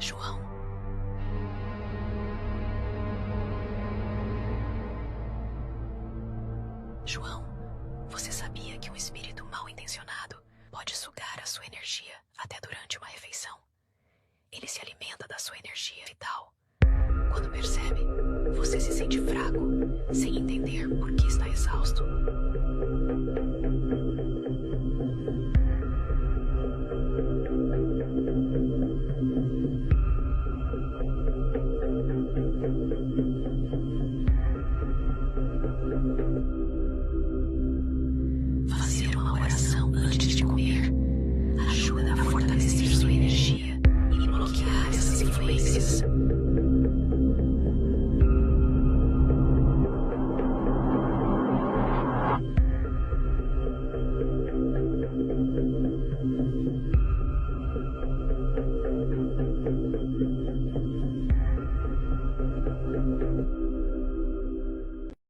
João. João, você sabia que um espírito mal intencionado pode sugar a sua energia até durante uma refeição? Ele se alimenta da sua energia vital. Quando percebe, você se sente fraco, sem entender por que está exausto.